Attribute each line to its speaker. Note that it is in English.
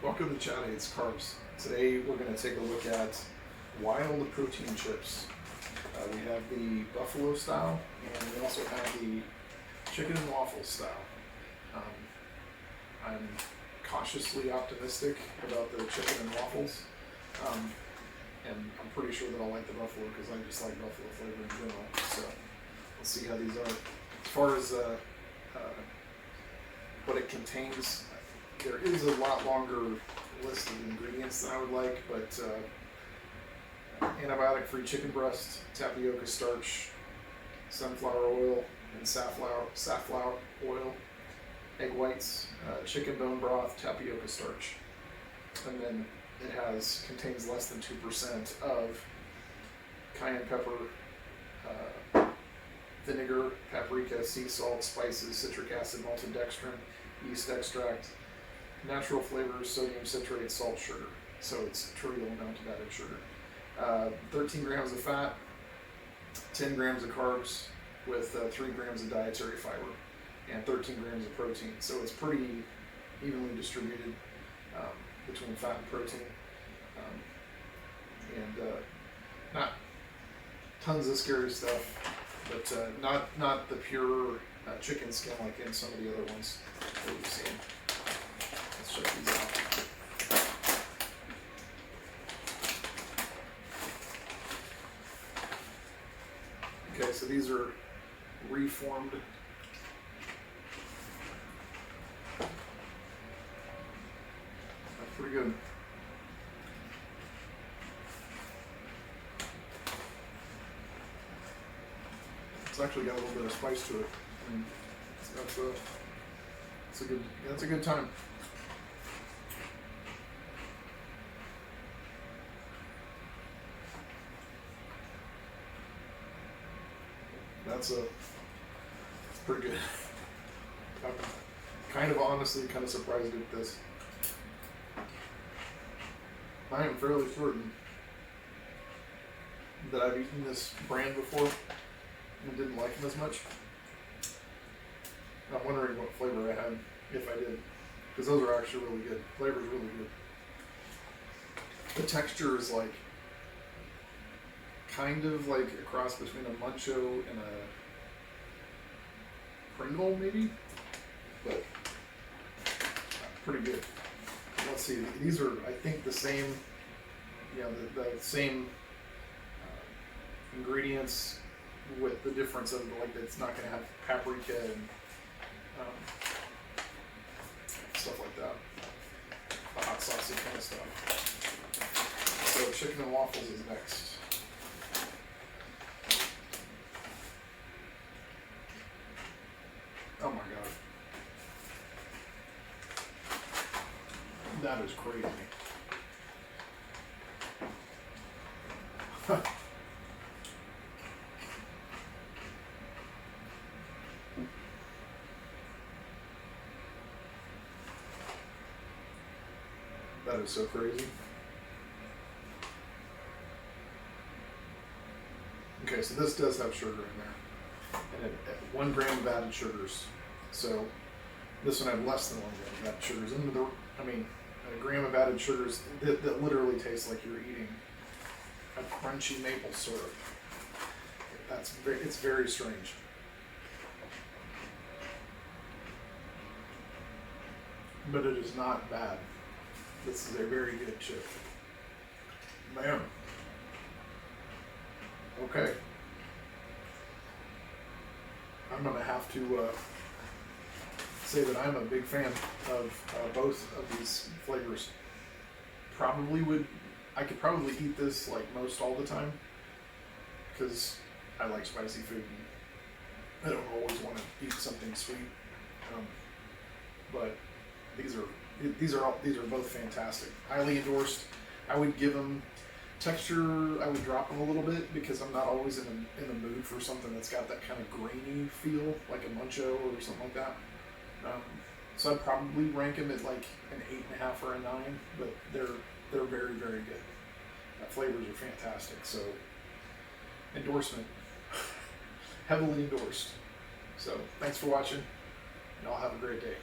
Speaker 1: Welcome to Chat Aids Carbs. Today we're going to take a look at Wilde protein chips. We have the buffalo style, and we also have the chicken and waffle style. I'm cautiously optimistic about the chicken and waffles, and I'm pretty sure that I'll like the buffalo because I just like buffalo flavor in general. So let's see how these are. As far as what it contains, there is a lot longer list of ingredients than I would like, but antibiotic-free chicken breast, tapioca starch, sunflower oil, and safflower oil, egg whites, chicken bone broth, tapioca starch. And then it contains less than 2% of cayenne pepper, vinegar, paprika, sea salt, spices, citric acid, malted dextrin, yeast extract, natural flavors, sodium citrate, salt, sugar. So it's a trivial amount of added sugar. 13 grams of fat, 10 grams of carbs with 3 grams of dietary fiber, and 13 grams of protein. So it's pretty evenly distributed between fat and protein. Not tons of scary stuff, but not the pure chicken skin like in some of the other ones that we've seen. Let's check these out. Okay, so these are reformed. That's pretty good. It's actually got a little bit of spice to it. That's a good time. That's pretty good. I'm honestly kind of surprised at this. I am fairly certain that I've eaten this brand before and didn't like them as much. I'm wondering what flavor I had, if I did, because those are actually really good. Flavor's really good. The texture is kind of like a cross between a Muncho and a Pringle, maybe, but pretty good. Let's see, these are, I think, the same, the same ingredients, with the difference of it's not going to have paprika and stuff like that, the hot saucy kind of stuff. So chicken and waffles is next. Oh my god. That is crazy. That is so crazy. Okay, so this does have sugar in there. And 1 gram of added sugars. So this one had less than 1 gram of added sugars. And a gram of added sugars that literally tastes like you're eating a crunchy maple syrup. It's very strange. But it is not bad. This is a very good chip. Man. Okay. I'm going to have to say that I'm a big fan of both of these flavors. I could probably eat this like most all the time because I like spicy food and I don't always want to eat something sweet. But these are both fantastic. Highly endorsed. I would give them texture. I would drop them a little bit because I'm not always in the mood for something that's got that kind of grainy feel, like a Muncho or something like that. So I'd probably rank them at like an 8.5 or a 9, but they're very, very good. Flavors are fantastic. So endorsement, heavily endorsed. So thanks for watching. Y'all have a great day.